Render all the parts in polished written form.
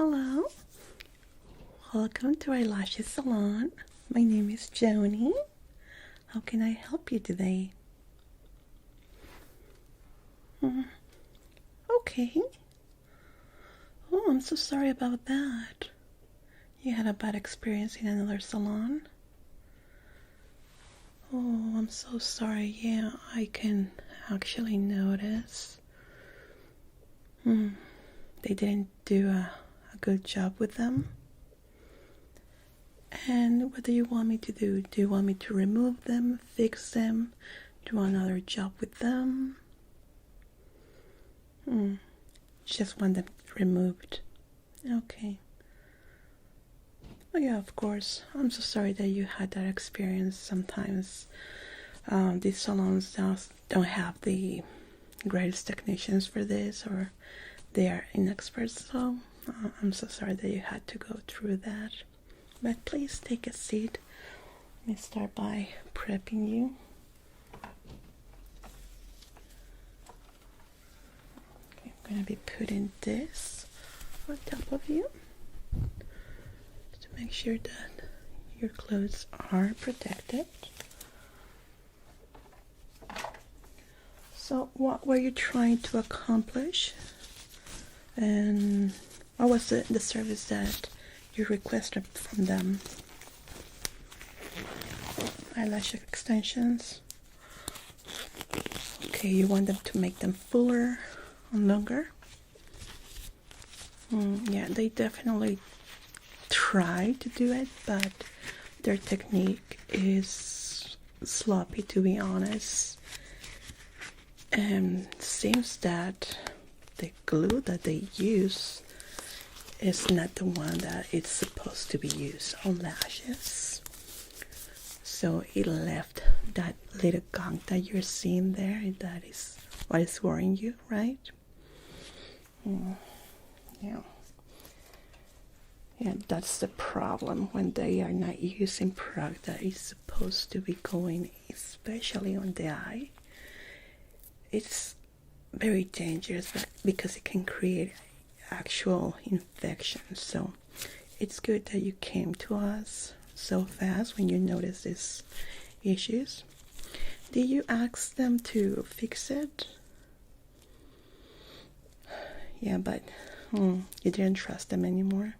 Hello, welcome to our lashes salon. My name is Jonie. How can I help you today? Okay. Oh, I'm so sorry about that. You had a bad experience in another salon? Oh, I'm so sorry. Yeah, I can actually notice. They didn't do a good job with them. And what do you want me to do? Do you want me to remove them, fix them, do another job with them? Just want them removed. Okay. Oh yeah, of course. I'm so sorry that you had that experience. Sometimes these salons don't have the greatest technicians for this, or they are inexperts. So I'm so sorry that you had to go through that. But please take a seat. Let me start by prepping you. Okay, I'm going to be putting this on top of you to make sure that your clothes are protected. So what were you trying to accomplish? And what was the service that you requested from them? Eyelash extensions. Okay, you want them to make them fuller and longer? Yeah, they definitely try to do it, but their technique is sloppy, to be honest. And seems that the glue that they use is not the one that it's supposed to be used on lashes. So it left that little gunk that you're seeing there. That is what is worrying you, right? Yeah. Yeah, that's the problem when they are not using product that is supposed to be going, especially on the eye. It's very dangerous because it can create actual infections. So it's good that you came to us so fast when you noticed these issues. Did you ask them to fix it? Yeah, but you didn't trust them anymore.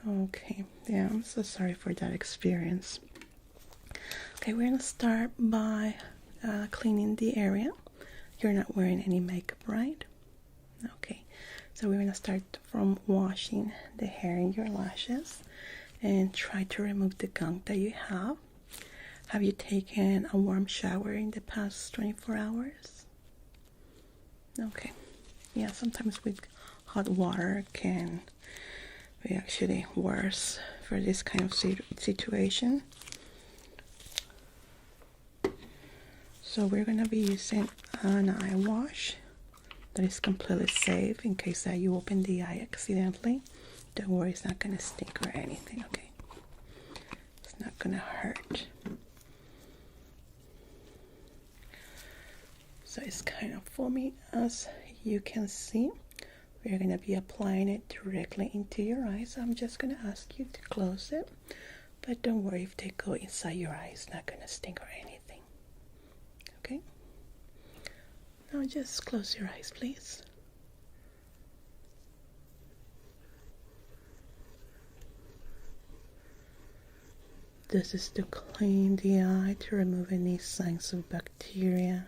Okay, yeah, I'm so sorry for that experience. Okay, we're gonna start by cleaning the area. You're not wearing any makeup, right? Okay, so we're gonna start from washing the hair in your lashes and try to remove the gunk that you have. Have you taken a warm shower in the past 24 hours? Okay, yeah, sometimes with hot water can be actually worse for this kind of situation. So we're gonna be using an eye wash that is completely safe in case that you open the eye accidentally. Don't worry, it's not gonna stink or anything, okay? It's not gonna hurt. So it's kind of foamy, as you can see. We're gonna be applying it directly into your eyes. I'm just gonna ask you to close it, but don't worry, if they go inside your eye, it's not gonna stink or anything. Okay? Now just close your eyes, please. This is to clean the eye, to remove any signs of bacteria,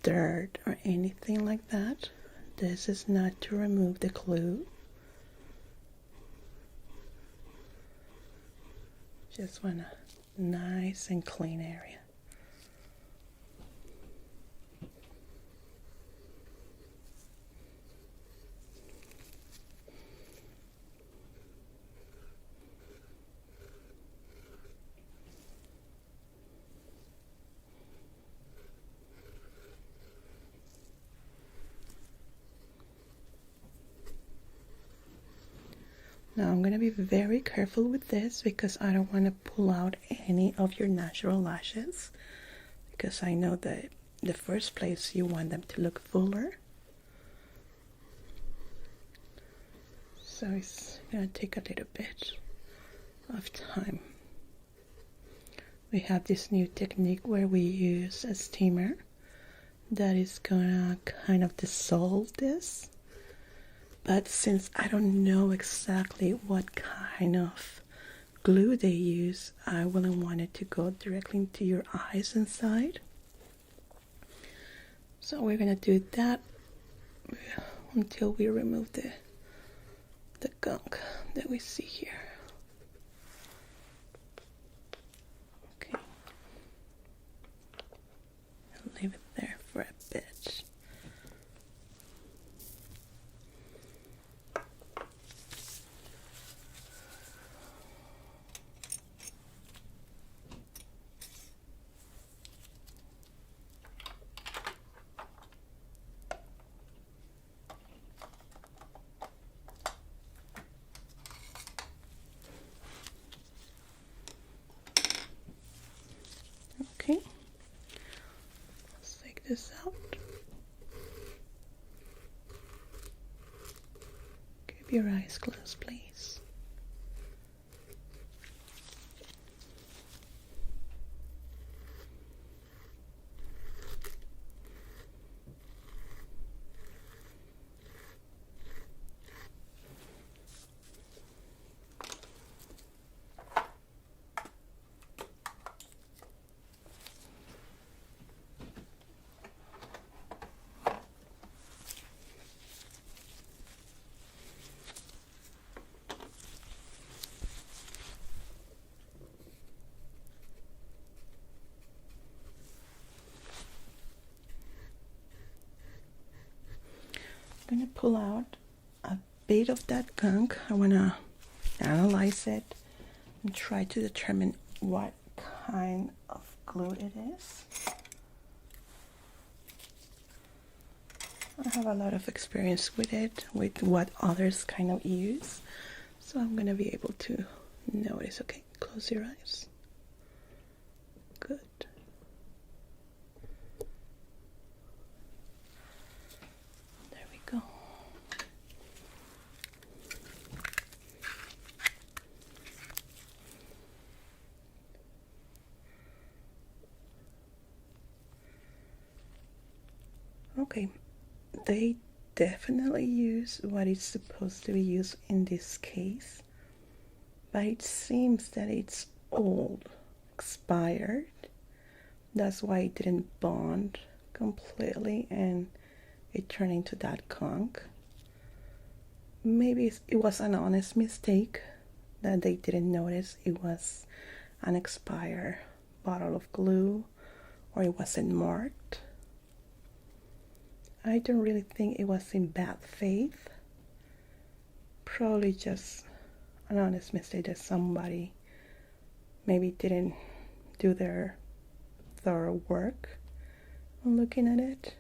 dirt, or anything like that. This is not to remove the glue. Just want a nice and clean area. Now I'm going to be very careful with this because I don't want to pull out any of your natural lashes, because I know that in the first place you want them to look fuller. so it's gonna take a little bit of time. We have this new technique where we use a steamer that is gonna kind of dissolve this, but since I don't know exactly what kind of glue they use, I wouldn't want it to go directly into your eyes inside. So we're gonna do that until we remove the gunk that we see here. Okay. I'll leave it there for a bit. Okay, let's take this out. Keep your eyes closed, please. I'm gonna pull out a bit of that gunk. I wanna analyze it and try to determine what kind of glue it is. I have a lot of experience with it, with what others kind of use, so I'm gonna be able to notice. Okay, close your eyes. Good. There we go. Okay, they definitely use what is supposed to be used in this case, but it seems that it's old, expired. That's why it didn't bond completely and it turned into that gunk. Maybe it was an honest mistake that they didn't notice it was an expired bottle of glue, or it wasn't marked. I don't really think it was in bad faith. Probably just an honest mistake that somebody maybe didn't do their thorough work on looking at it.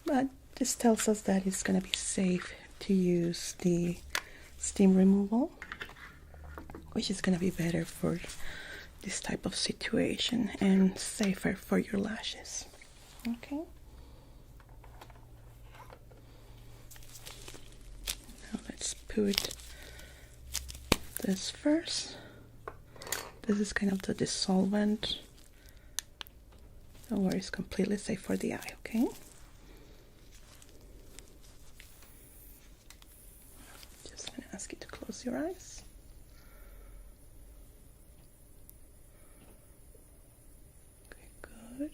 But this tells us that it's going to be safe to use the steam removal, which is going to be better for this type of situation and safer for your lashes. Okay. Now let's put this first. This is kind of the dissolvent. Don't worry, it's completely safe for the eye, okay? Just gonna ask you to close your eyes. Okay, good.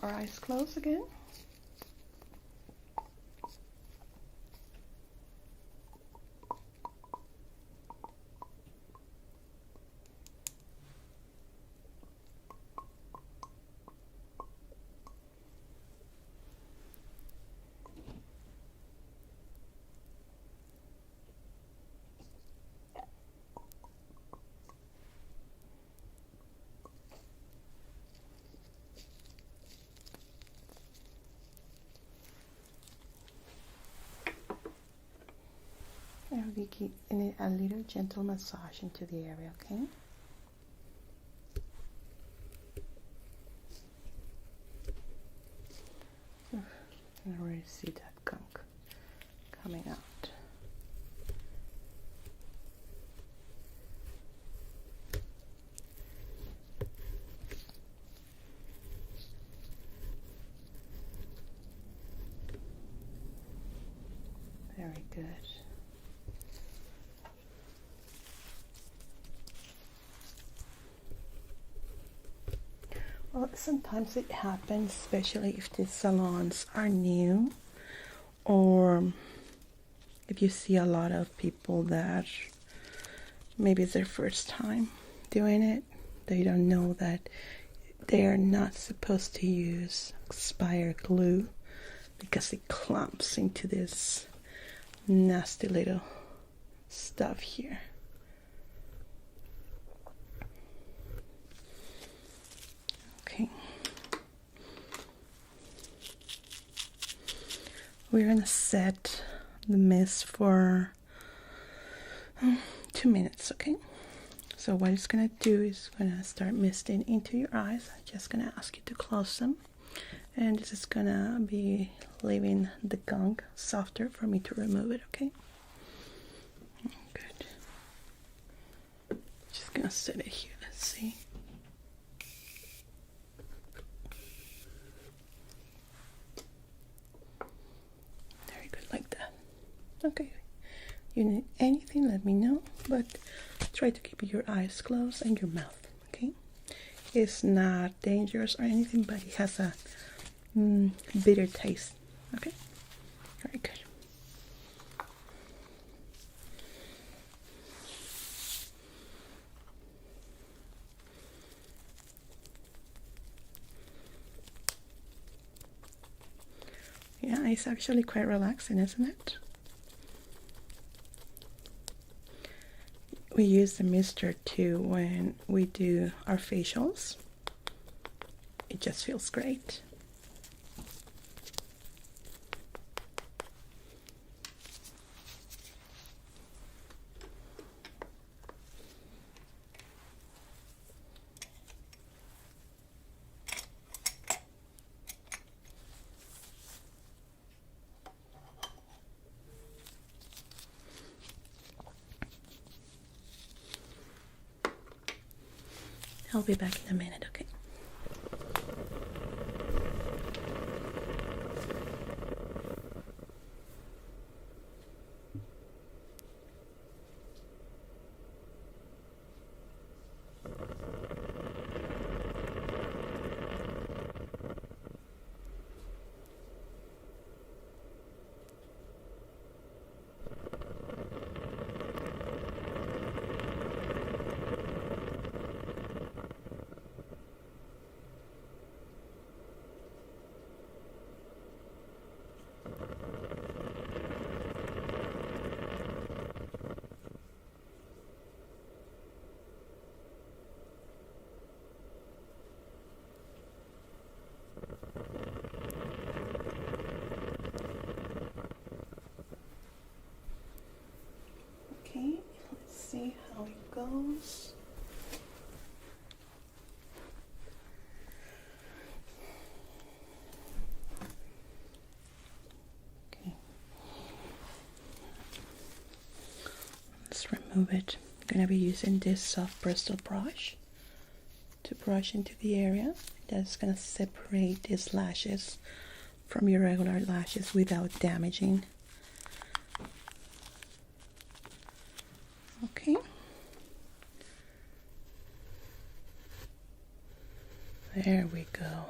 Our eyes closed again. I'll be giving a little gentle massage into the area, okay? I already see that gunk coming out. Very good. Well, sometimes it happens, especially if the salons are new, or if you see a lot of people that maybe it's their first time doing it. They don't know that they are not supposed to use expired glue because it clumps into this nasty little stuff here. Okay. We're gonna set the mist for 2 minutes, okay? So what it's gonna do is gonna start misting into your eyes. I'm just gonna ask you to close them, and this is gonna be leaving the gunk softer for me to remove it, okay? Good. Just gonna set it here. Let's see. Very good, like that. Okay. You need anything, let me know, but try to keep your eyes closed and your mouth, okay? It's not dangerous or anything, but it has a bitter taste, okay? Very good. Yeah, it's actually quite relaxing, isn't it? We use the mister too when we do our facials. It just feels great. I'll be back in a minute, okay? Okay, let's see how it goes. Okay, let's remove it. I'm gonna be using this soft bristle brush to brush into the area. That's gonna separate these lashes from your regular lashes without damaging. Okay. There we go.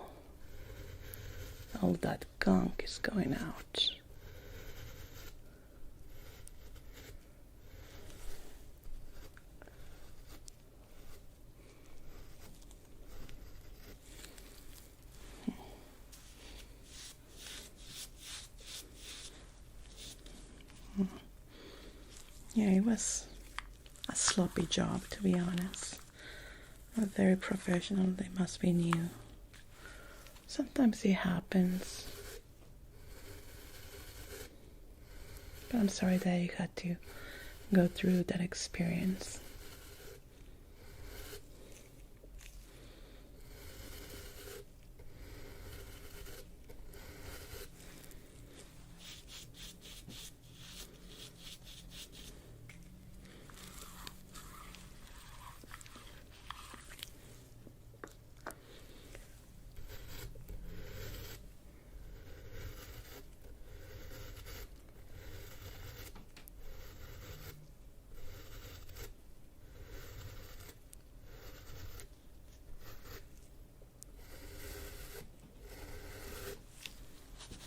All that gunk is going out. Yeah, it was a sloppy job, to be honest. Not very professional. They must be new. Sometimes it happens. I'm sorry that you had to go through that experience.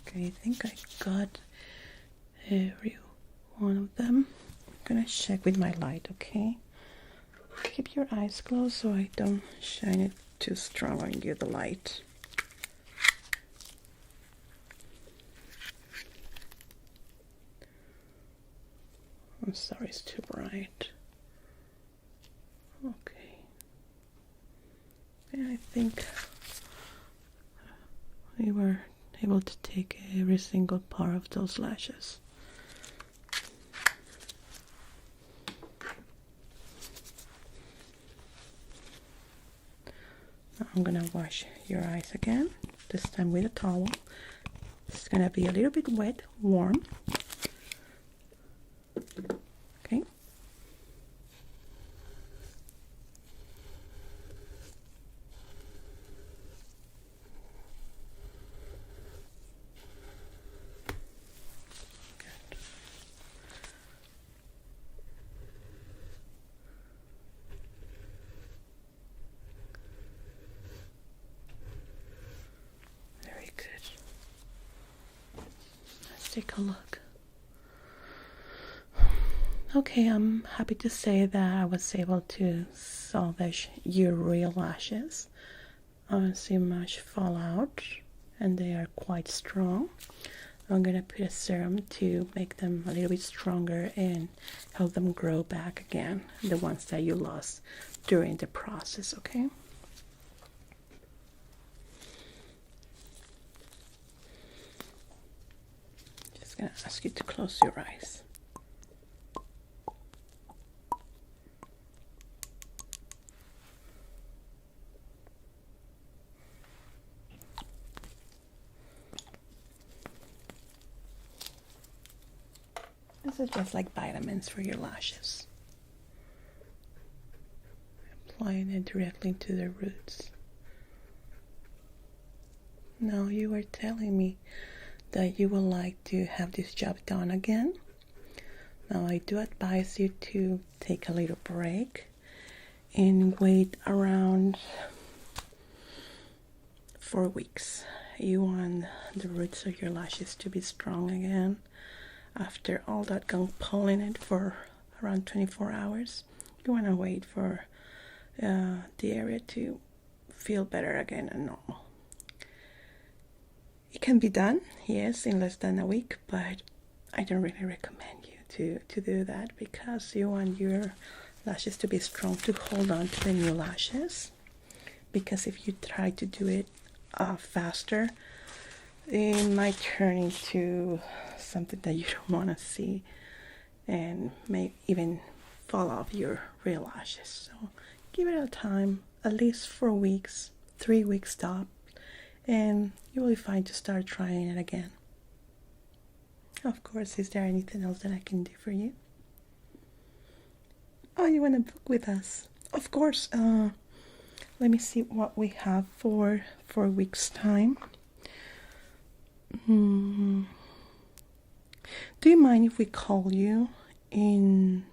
Okay, I think I got every one of them. I'm gonna check with my light, okay? Keep your eyes closed so I don't shine it too strong on you, the light. I'm sorry, it's too bright. Okay. Yeah, I think we were able to take every single part of those lashes. Now I'm gonna wash your eyes again, this time with a towel. It's gonna be a little bit wet, warm. Okay. Very good. Let's take a look. Okay, I'm happy to say that I was able to salvage your real lashes. I don't see much fallout and they are quite strong. I'm gonna put a serum to make them a little bit stronger and help them grow back again, the ones that you lost during the process, okay? Just gonna ask you to close your eyes. This is just like vitamins for your lashes. Applying it directly to the roots. Now you were telling me that you would like to have this job done again. Now I do advise you to take a little break and wait around 4 weeks. You want the roots of your lashes to be strong again after all that gunk pulling it for around 24 hours. You want to wait for the area to feel better again and normal. It can be done, yes, in less than a week, but I don't really recommend you to do that because you want your lashes to be strong to hold on to the new lashes. Because if you try to do it faster, it might turn into something that you don't want to see and may even fall off your real lashes. So give it a time, at least 4 weeks, 3 weeks stop, and you will be fine to start trying it again. Of course, is there anything else that I can do for you? Oh, you want to book with us? Of course. Let me see what we have for 4 weeks time. Do you mind if we call you in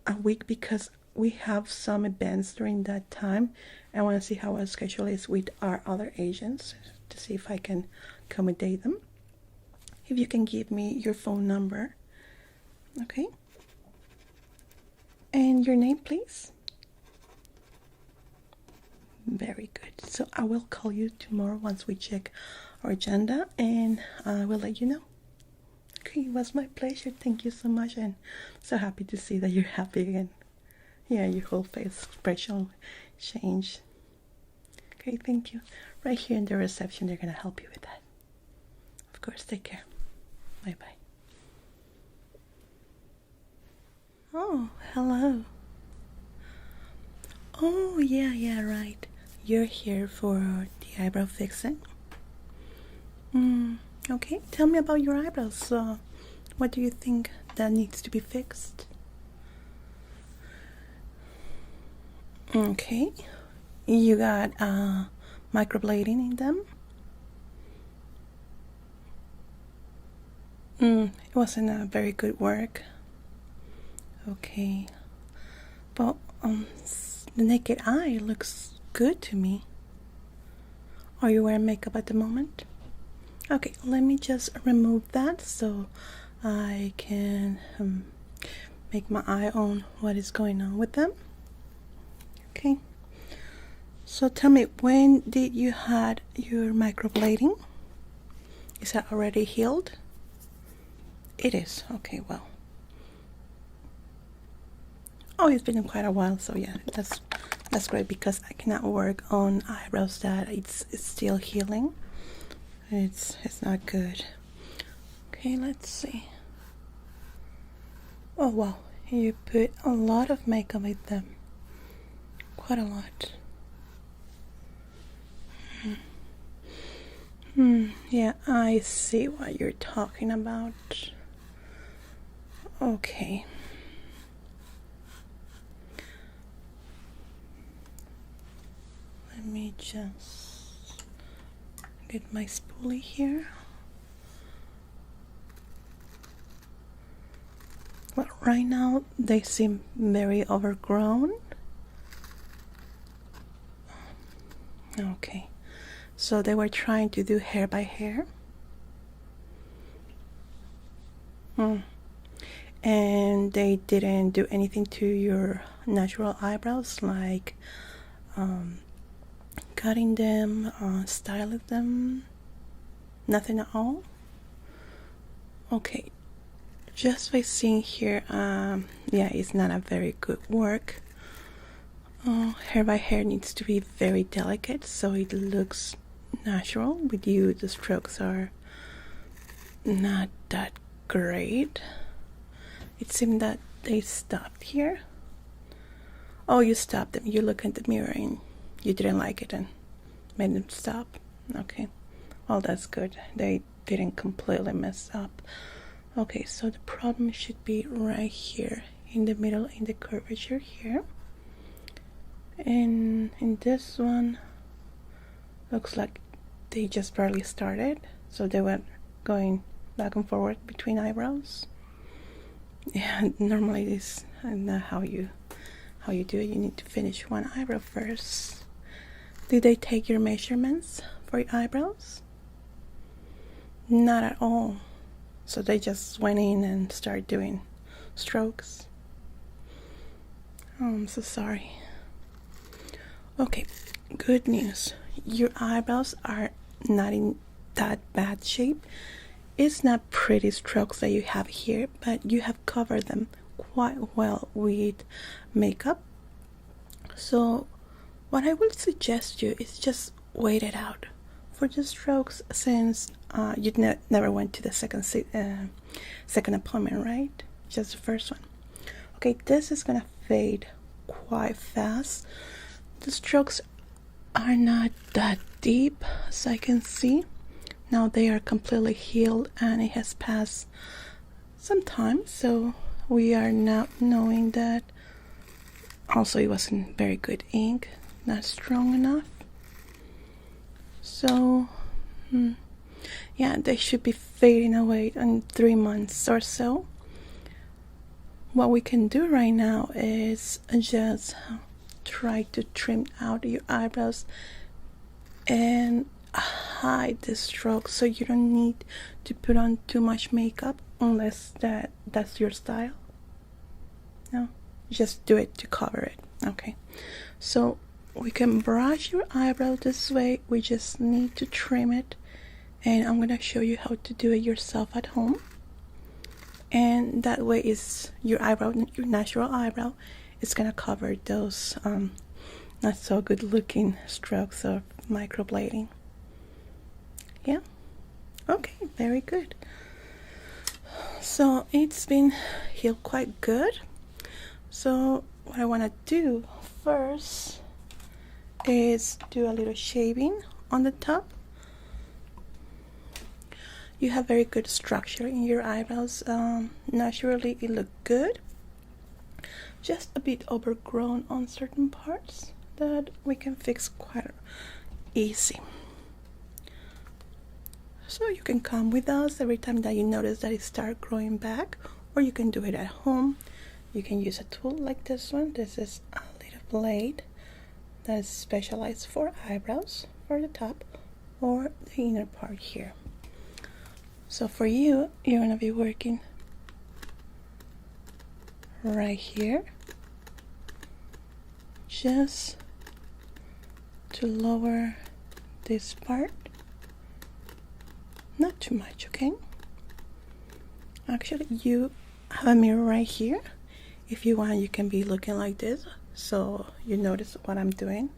a week, because we have some events during that time. I want to see how our schedule is with our other agents to see if I can accommodate them. If you can give me your phone number, okay? And your name, please. Very good. So I will call you tomorrow once we check our agenda, and I will let you know. Okay, it was my pleasure. Thank you so much, and so happy to see that you're happy again. Yeah, your whole face expression changed. Okay, thank you. Right here in the reception, they're gonna help you with that. Of course, take care. Bye-bye. Oh, hello. Oh, yeah, right. You're here for the eyebrow fixing? Okay. Tell me about your eyebrows. What do you think that needs to be fixed? Okay. You got microblading in them? It wasn't a very good work. Okay. But the naked eye looks good to me. Are you wearing makeup at the moment? Okay, let me just remove that so I can make my eye on what is going on with them. Okay. So tell me, when did you had your microblading? Is that already healed? It is. Okay, well. Oh, it's been quite a while, so yeah, that's great because I cannot work on eyebrows that it's still healing. It's not good. Okay, let's see. Oh wow, you put a lot of makeup with them. Quite a lot. Yeah, I see what you're talking about. Okay. Let me just get my spoolie here. Well, right now they seem very overgrown. Okay, so they were trying to do hair by hair. And they didn't do anything to your natural eyebrows, like cutting them, styling them, nothing at all? Okay, just by seeing here, yeah, it's not a very good work. Hair by hair needs to be very delicate so it looks natural. With you, the strokes are not that great. It seemed that they stopped here. Oh, you stopped them. You look in the mirror and you didn't like it and made them stop. Okay, well, that's good. They didn't completely mess up. Okay, so the problem should be right here in the middle, in the curvature here. And in this one, looks like they just barely started, so they went going back and forward between eyebrows. Yeah, normally this is not how you do it. You need to finish one eyebrow first. Did they take your measurements for your eyebrows? Not at all. So they just went in and started doing strokes. Oh, I'm so sorry. Okay, good news. Your eyebrows are not in that bad shape. It's not pretty strokes that you have here, but you have covered them quite well with makeup. So what I would suggest you is just wait it out for the strokes, since you never went to the second appointment, right? Just the first one. Okay, this is gonna fade quite fast. The strokes are not that deep, as I can see. Now they are completely healed and it has passed some time, so we are now knowing that. Also, it wasn't very good ink, not strong enough. So yeah, they should be fading away in 3 months or so. What we can do right now is just try to trim out your eyebrows and hide the strokes, so you don't need to put on too much makeup unless that's your style. No, just do it to cover it. Okay, so we can brush your eyebrow this way. We just need to trim it, and I'm gonna show you how to do it yourself at home. And that way is your eyebrow, your natural eyebrow, it's gonna cover those not so good looking strokes of microblading. Yeah, okay, very good. So it's been healed quite good. So what I want to do first is do a little shaving on the top. You have very good structure in your eyebrows. Naturally it look good, just a bit overgrown on certain parts that we can fix quite easy. So you can come with us every time that you notice that it start growing back, or you can do it at home. You can use a tool like this one. This is a little blade that is specialized for eyebrows, for the top or the inner part here. So for you, you're gonna be working right here, just to lower this part. Not too much, okay? Actually, you have a mirror right here. If you want, you can be looking like this, so you notice what I'm doing.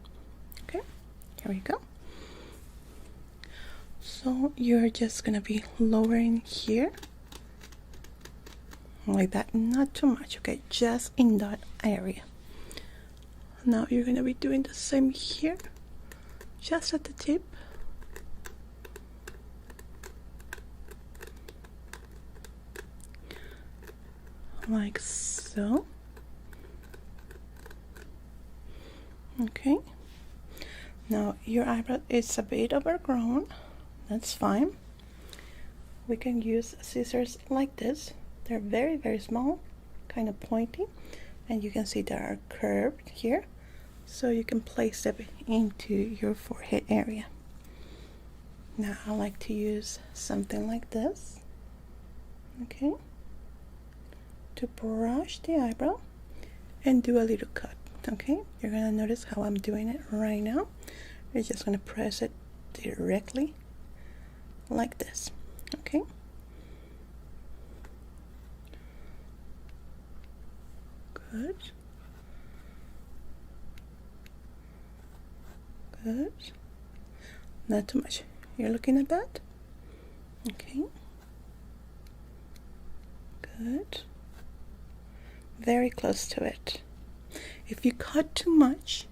Okay, here we go. So you're just gonna be lowering here, like that, not too much, okay? Just in that area. Now you're gonna be doing the same here, just at the tip. Like so. Okay, now your eyebrow is a bit overgrown. That's fine. We can use scissors like this. They're very, very small, kind of pointy, and you can see they are curved here, so you can place them into your forehead area. Now I like to use something like this, okay, to brush the eyebrow and do a little cut. Okay, you're gonna notice how I'm doing it right now. You're just gonna press it directly like this. Okay, good, good, not too much. You're looking at that? Okay, good, very close to it. If you cut too much,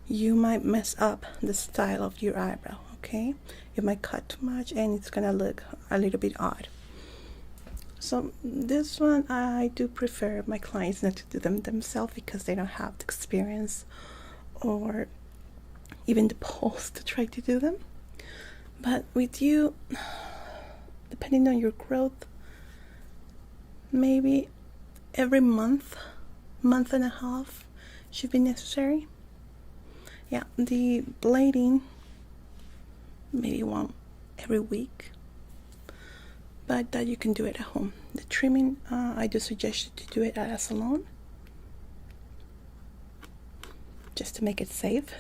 you might mess up the style of your eyebrow, okay? You might cut too much and it's gonna look a little bit odd. So this one, I do prefer my clients not to do them themselves because they don't have the experience or even the pulse to try to do them. But with you, depending on your growth, maybe every month and a half should be necessary. Yeah, the blading maybe one every week, but that you can do it at home. The trimming, I do suggest you to do it at a salon, just to make it safe.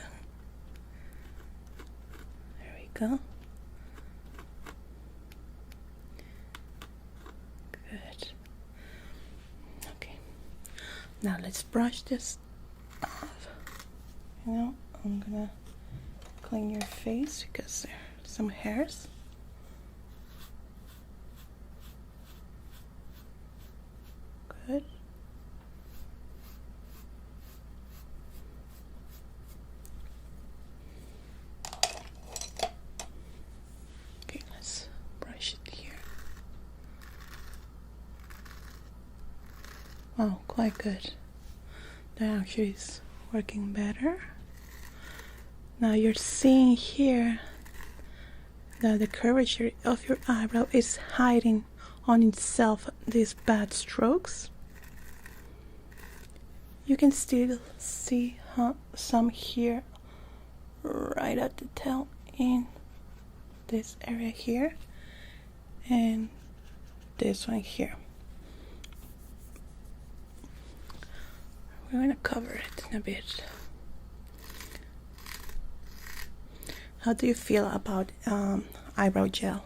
There we go. Good. Okay, now let's brush this off. You know, I'm gonna clean your face because there are some hairs. Good. Okay, let's brush it here. Wow, quite good. That actually is working better. Now you're seeing here that the curvature of your eyebrow is hiding on itself these bad strokes. You can still see some here right at the tail in this area here, and this one here. We're gonna cover it in a bit. How do you feel about eyebrow gel?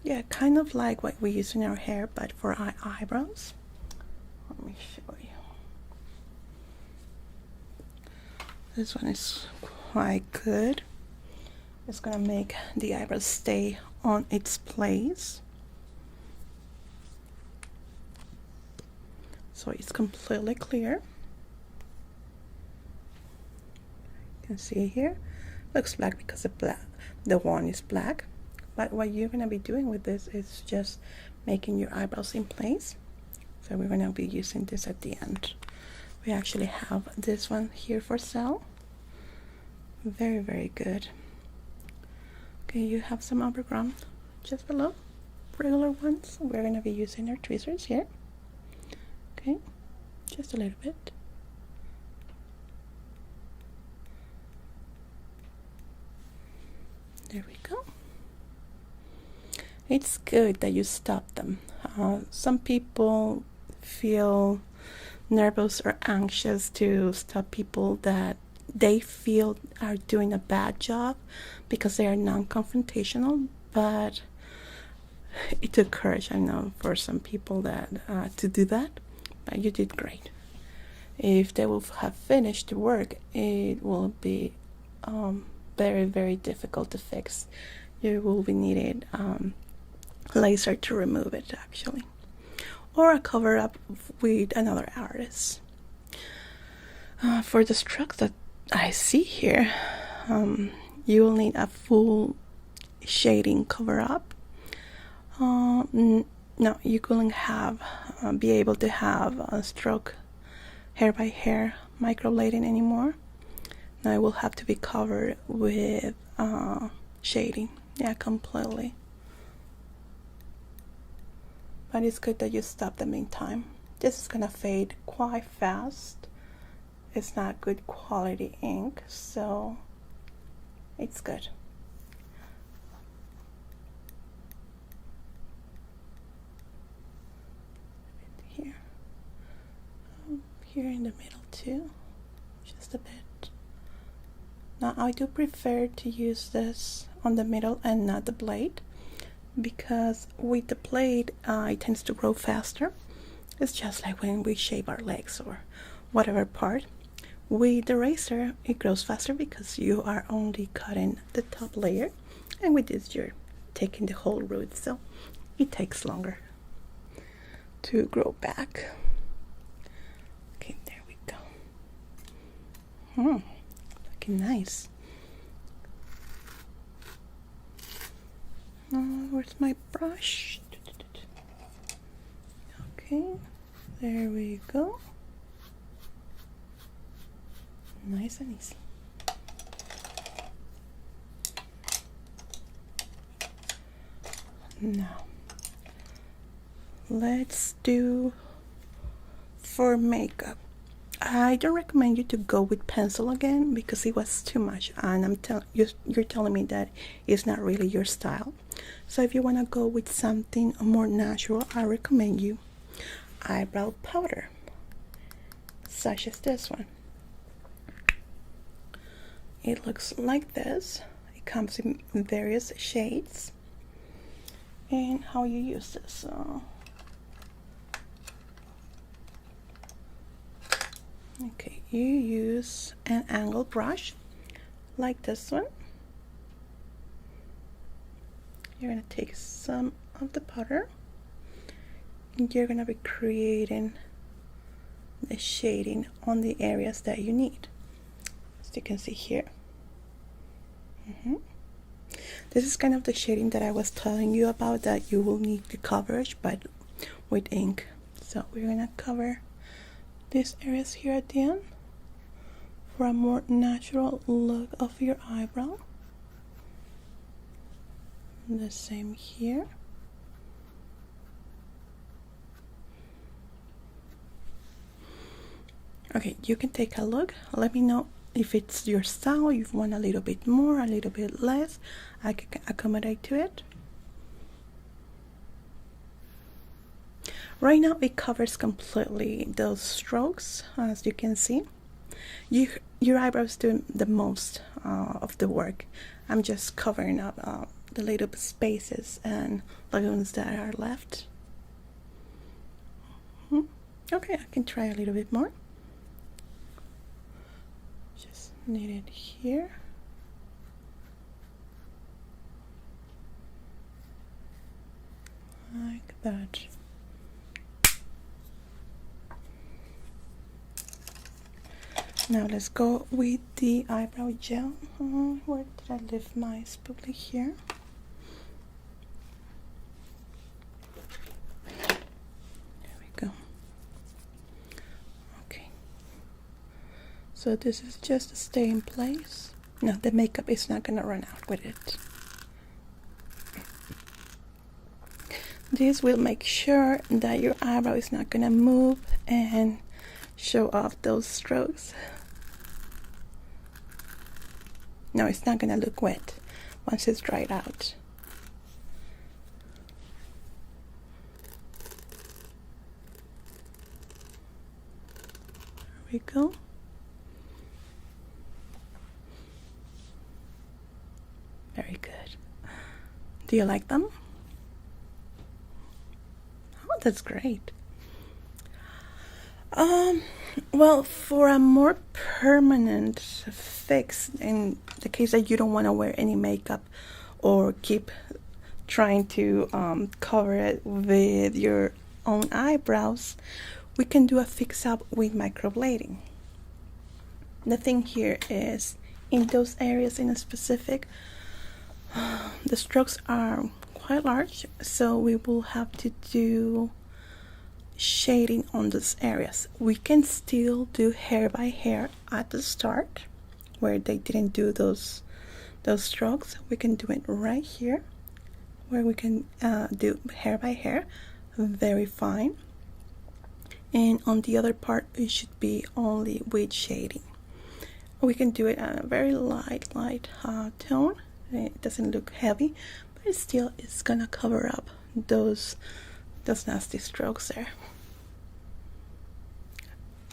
Yeah, kind of like what we use in our hair, but for our eyebrows. Let me show you. This one is quite good. It's gonna make the eyebrows stay on its place. so it's completely clear. You can see here, looks black because the one is black. But what you're gonna be doing with this is just making your eyebrows in place. So we're gonna be using this at the end. We actually have this one here for sale. Very, very good. Okay, you have some underground just below, regular ones. We're gonna be using our tweezers here. Okay, just a little bit. There we go. It's good that you stop them. Some people feel nervous or anxious to stop people that they feel are doing a bad job because they are non-confrontational, but it took courage, I know, for some people that to do that, but you did great. If they will have finished the work, it will be very, very difficult to fix. You will be needed laser to remove it, actually, or a cover up with another artist. For the strokes that I see here, you will need a full shading cover up. No, you couldn't have be able to have a stroke hair by hair microblading anymore. Now it will have to be covered with shading, yeah, completely. But it's good that you stop them in time. This is gonna fade quite fast. It's not good quality ink, so it's good. Here, here in the middle too, just a bit. Now I do prefer to use this on the middle and not the blade, because with the blade it tends to grow faster. It's just like when we shave our legs or whatever part. With the razor it grows faster because you are only cutting the top layer, and with this you're taking the whole root, so it takes longer to grow back. Okay, there we go. Looking nice. Where's my brush? Okay, there we go. Nice and easy. Now, let's do for makeup. I don't recommend you to go with pencil again because it was too much, and you're telling me that it's not really your style. So if you want to go with something more natural, I recommend you eyebrow powder, such as this one. It looks like this. It comes in various shades. And how you use this. Okay, you use an angled brush like this one. You're going to take some of the powder and you're going to be creating the shading on the areas that you need. As you can see here. This is kind of the shading that I was telling you about, that you will need the coverage but with ink. So we're going to cover these areas here at the end for a more natural look of your eyebrow. The same here. Okay, you can take a look. Let me know if it's your style, you want a little bit more, a little bit less. I can accommodate to it. Right now it covers completely those strokes, as you can see. Your eyebrows doing the most of the work. I'm just covering up the little spaces and lagoons that are left. Okay, I can try a little bit more. Just need it here. Like that. Now let's go with the eyebrow gel. Where did I leave my spoolie here? There we go. Okay. So this is just to stay in place. No, the makeup is not gonna run out with it. This will make sure that your eyebrow is not gonna move and show off those strokes. No, it's not gonna look wet once it's dried out. There we go. Very good. Do you like them? Oh, that's great. Well, for a more permanent fix, in the case that you don't want to wear any makeup or keep trying to cover it with your own eyebrows, we can do a fix up with microblading. The thing here is, in those areas in a specific, the strokes are quite large, so we will have to do shading on those areas. We can still do hair by hair at the start where they didn't do those strokes. We can do it right here where we can do hair by hair very fine, and on the other part it should be only with shading. We can do it at a very light tone. It doesn't look heavy, but it still is gonna cover up those nasty strokes there.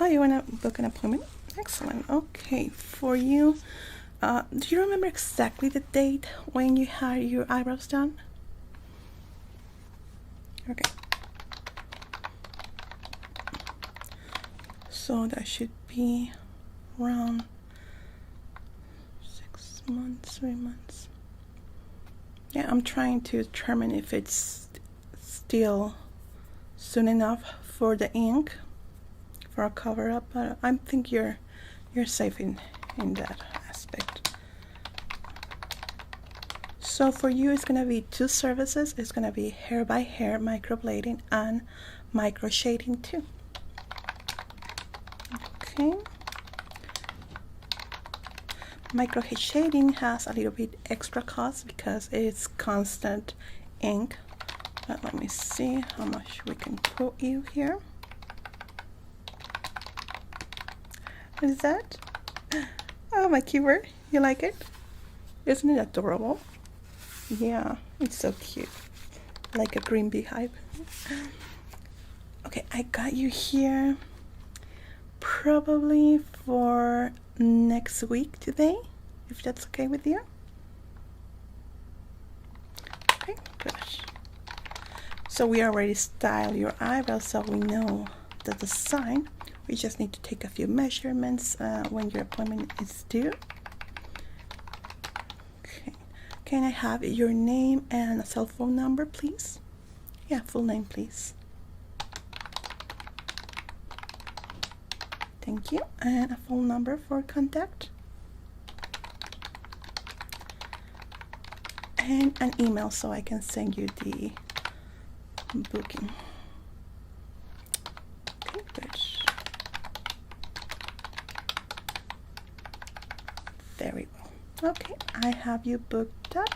Oh, you wanna book an appointment? Excellent. Okay, for you, do you remember exactly the date when you had your eyebrows done? Okay. So that should be around 6 months, 3 months. Yeah, I'm trying to determine if it's still soon enough for the ink for a cover up, but I think you're safe in that aspect. So for you, it's gonna be 2 services. It's gonna be hair by hair microblading and micro shading too. Okay. Micro shading has a little bit extra cost because it's constant ink. But let me see how much we can quote you here. What is that? Oh, my keyboard. You like it? Isn't it adorable? Yeah, it's so cute. Like a green beehive. Okay, I got you here probably for next week today, if that's okay with you. Okay, good. So we already styled your eyebrows, so we know the design. We just need to take a few measurements when your appointment is due. Okay, can I have your name and a cell phone number, please? Yeah, full name, please. Thank you. And a phone number for contact. And an email so I can send you the booking. Okay, good. Very well. Okay, I have you booked up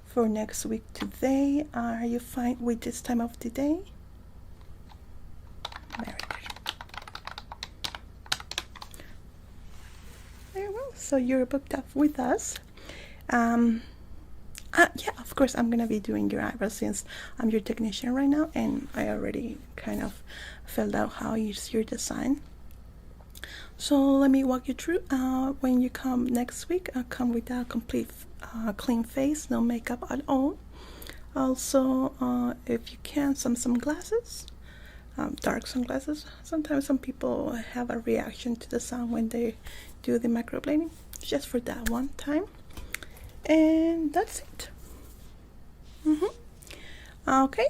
for next week today. Are you fine with this time of the day? Very good. Very well. So you're booked up with us. Yeah, of course, I'm gonna be doing your eyebrows since I'm your technician right now, and I already kind of filled out how is your design. So let me walk you through. When you come next week, come with a complete clean face, no makeup at all. Also, if you can, some sunglasses, dark sunglasses. Sometimes some people have a reaction to the sun when they do the microblading, just for that one time. And that's it. Okay.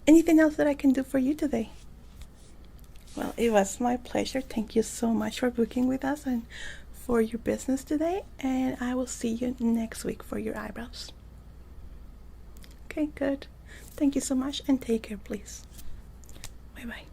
Anything else that I can do for you today? Well, it was my pleasure. Thank you so much for booking with us and for your business today. And I will see you next week for your eyebrows. Okay, good. Thank you so much and take care, please. Bye bye.